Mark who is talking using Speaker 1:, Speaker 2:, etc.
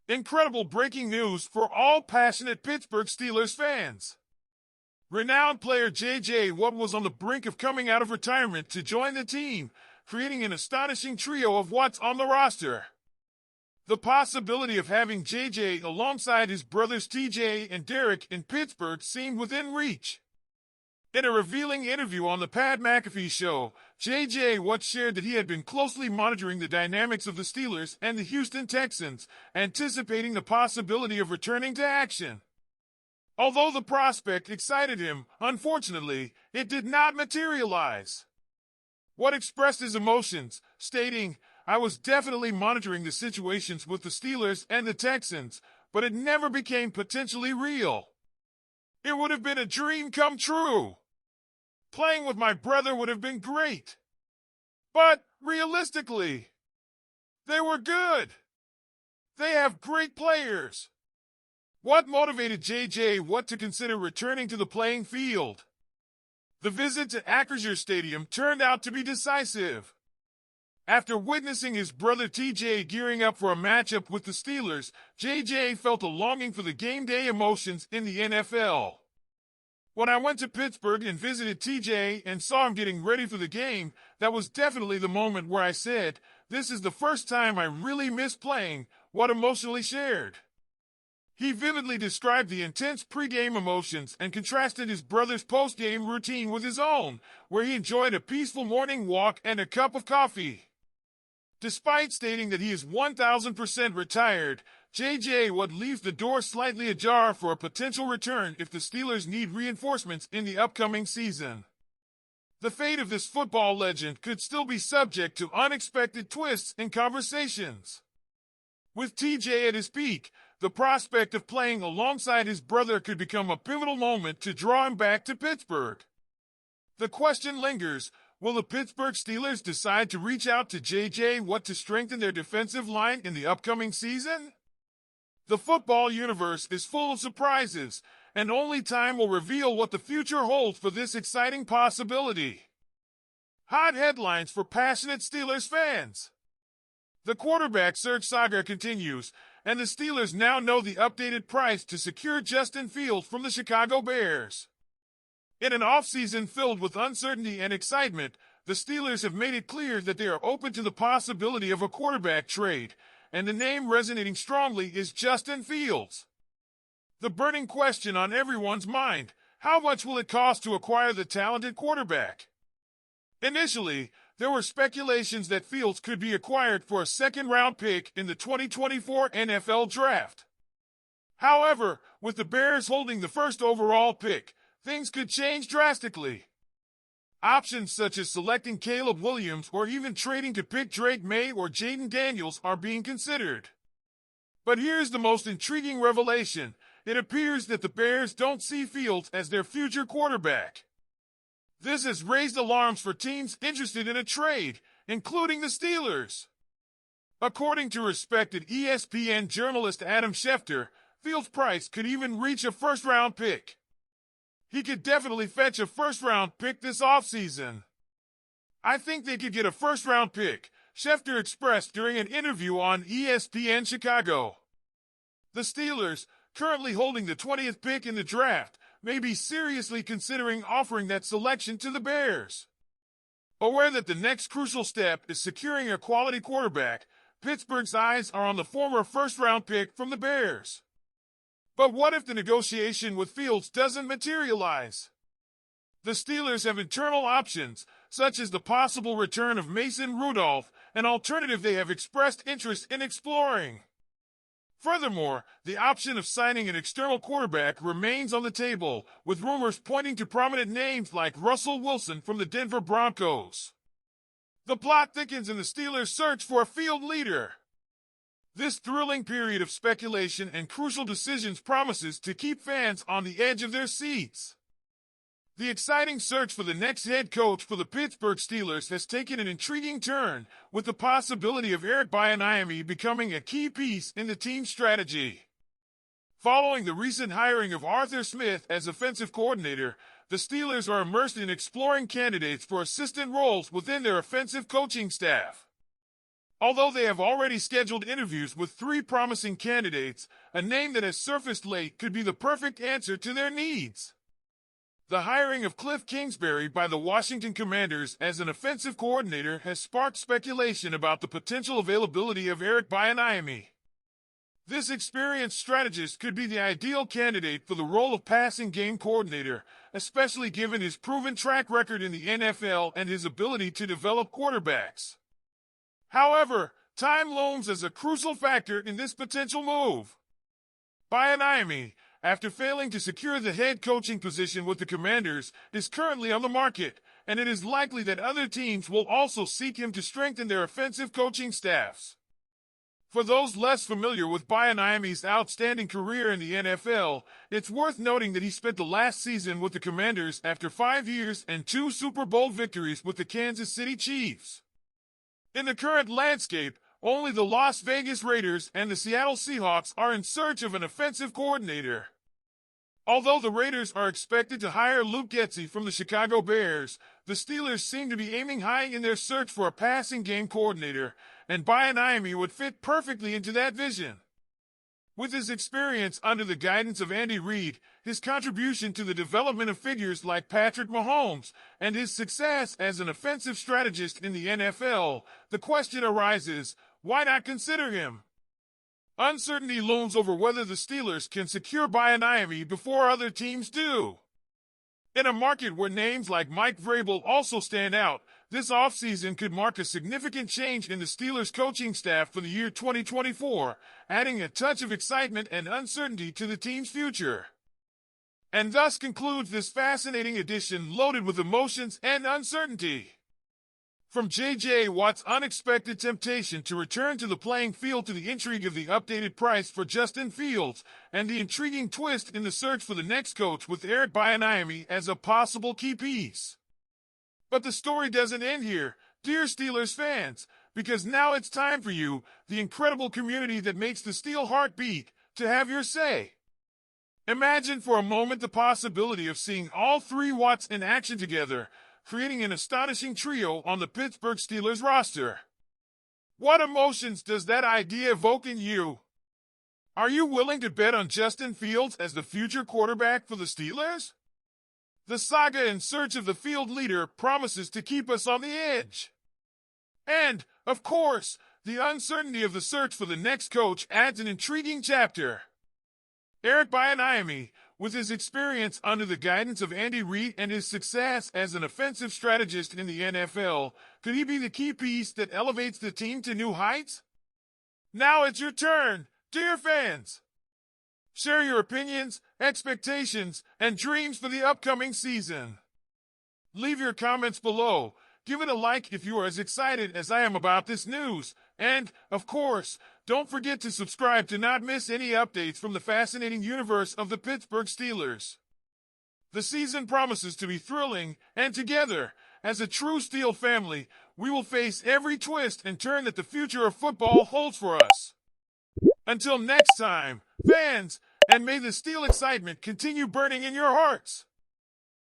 Speaker 1: Incredible breaking news for all passionate Pittsburgh Steelers fans. Renowned player J.J. Watt was on the brink of coming out of retirement to join the team, creating an astonishing trio of Watts on the roster. The possibility of having J.J. alongside his brothers T.J. and Derek in Pittsburgh seemed within reach. In a revealing interview on the Pat McAfee Show, J.J. Watt shared that he had been closely monitoring the dynamics of the Steelers and the Houston Texans, anticipating the possibility of returning to action. Although the prospect excited him, unfortunately, it did not materialize. Watt expressed his emotions, stating, "I was definitely monitoring the situations with the Steelers and the Texans, but it never became potentially real. It would have been a dream come true. Playing with my brother would have been great. But, realistically, they were good. They have great players." What motivated J.J. Watt to consider returning to the playing field? The visit to Acrisure Stadium turned out to be decisive. After witnessing his brother T.J. gearing up for a matchup with the Steelers, J.J. felt a longing for the game day emotions in the NFL. "When I went to Pittsburgh and visited T.J. and saw him getting ready for the game, that was definitely the moment where I said, 'This is the first time I really miss playing,'" Watt emotionally shared. He vividly described the intense pre-game emotions and contrasted his brother's post-game routine with his own, where he enjoyed a peaceful morning walk and a cup of coffee. Despite stating that he is 1,000% retired, J.J. Watt leaves the door slightly ajar for a potential return if the Steelers need reinforcements in the upcoming season. The fate of this football legend could still be subject to unexpected twists and conversations. With T.J. at his peak, the prospect of playing alongside his brother could become a pivotal moment to draw him back to Pittsburgh. The question lingers, will the Pittsburgh Steelers decide to reach out to J.J. Watt to strengthen their defensive line in the upcoming season? The football universe is full of surprises, and only time will reveal what the future holds for this exciting possibility. Hot headlines for passionate Steelers fans. The quarterback search saga continues, and the Steelers now know the updated price to secure Justin Fields from the Chicago Bears. In an offseason filled with uncertainty and excitement, the Steelers have made it clear that they are open to the possibility of a quarterback trade, and the name resonating strongly is Justin Fields. The burning question on everyone's mind, how much will it cost to acquire the talented quarterback? Initially, there were speculations that Fields could be acquired for a second-round pick in the 2024 NFL Draft. However, with the Bears holding the first overall pick, things could change drastically. Options such as selecting Caleb Williams or even trading to pick Drake May or Jaden Daniels are being considered. But here's the most intriguing revelation. It appears that the Bears don't see Fields as their future quarterback. This has raised alarms for teams interested in a trade, including the Steelers. According to respected ESPN journalist Adam Schefter, Fields' price could even reach a first-round pick. He could definitely fetch a first-round pick this offseason. "I think they could get a first-round pick," Schefter expressed during an interview on ESPN Chicago. The Steelers, currently holding the 20th pick in the draft, may be seriously considering offering that selection to the Bears. Aware that the next crucial step is securing a quality quarterback, Pittsburgh's eyes are on the former first-round pick from the Bears. But what if the negotiation with Fields doesn't materialize? The Steelers have internal options, such as the possible return of Mason Rudolph, an alternative they have expressed interest in exploring. Furthermore, the option of signing an external quarterback remains on the table, with rumors pointing to prominent names like Russell Wilson from the Denver Broncos. The plot thickens in the Steelers' search for a field leader. This thrilling period of speculation and crucial decisions promises to keep fans on the edge of their seats. The exciting search for the next head coach for the Pittsburgh Steelers has taken an intriguing turn, with the possibility of Eric Bieniemy becoming a key piece in the team's strategy. Following the recent hiring of Arthur Smith as offensive coordinator, the Steelers are immersed in exploring candidates for assistant roles within their offensive coaching staff. Although they have already scheduled interviews with 3 promising candidates, a name that has surfaced late could be the perfect answer to their needs. The hiring of Cliff Kingsbury by the Washington Commanders as an offensive coordinator has sparked speculation about the potential availability of Eric Bieniemy. This experienced strategist could be the ideal candidate for the role of passing game coordinator, especially given his proven track record in the NFL and his ability to develop quarterbacks. However, time looms as a crucial factor in this potential move. Bieniemy, after failing to secure the head coaching position with the Commanders, is currently on the market, and it is likely that other teams will also seek him to strengthen their offensive coaching staffs. For those less familiar with Bieniemy's outstanding career in the NFL, it's worth noting that he spent the last season with the Commanders after 5 years and 2 Super Bowl victories with the Kansas City Chiefs. In the current landscape, only the Las Vegas Raiders and the Seattle Seahawks are in search of an offensive coordinator. Although the Raiders are expected to hire Luke Getsy from the Chicago Bears, the Steelers seem to be aiming high in their search for a passing game coordinator, and Bieniemy would fit perfectly into that vision. With his experience under the guidance of Andy Reid, his contribution to the development of figures like Patrick Mahomes, and his success as an offensive strategist in the NFL, the question arises, why not consider him? Uncertainty looms over whether the Steelers can secure Bieniemy before other teams do. In a market where names like Mike Vrabel also stand out, this offseason could mark a significant change in the Steelers' coaching staff for the year 2024, adding a touch of excitement and uncertainty to the team's future. And thus concludes this fascinating edition loaded with emotions and uncertainty. From J.J. Watt's unexpected temptation to return to the playing field to the intrigue of the updated price for Justin Fields and the intriguing twist in the search for the next coach with Eric Bieniemy as a possible key piece. But the story doesn't end here, dear Steelers fans, because now it's time for you, the incredible community that makes the Steel heart beat, to have your say. Imagine for a moment the possibility of seeing all 3 Watts in action together, creating an astonishing trio on the Pittsburgh Steelers roster. What emotions does that idea evoke in you? Are you willing to bet on Justin Fields as the future quarterback for the Steelers? The saga in search of the field leader promises to keep us on the edge. And, of course, the uncertainty of the search for the next coach adds an intriguing chapter. Eric Bieniemy, with his experience under the guidance of Andy Reid and his success as an offensive strategist in the NFL, could he be the key piece that elevates the team to new heights? Now it's your turn, dear fans. Share your opinions, expectations, and dreams for the upcoming season. Leave your comments below. Give it a like if you are as excited as I am about this news. And, of course, don't forget to subscribe to not miss any updates from the fascinating universe of the Pittsburgh Steelers. The season promises to be thrilling, and together, as a true Steel family, we will face every twist and turn that the future of football holds for us. Until next time, fans, and may the Steel excitement continue burning in your hearts.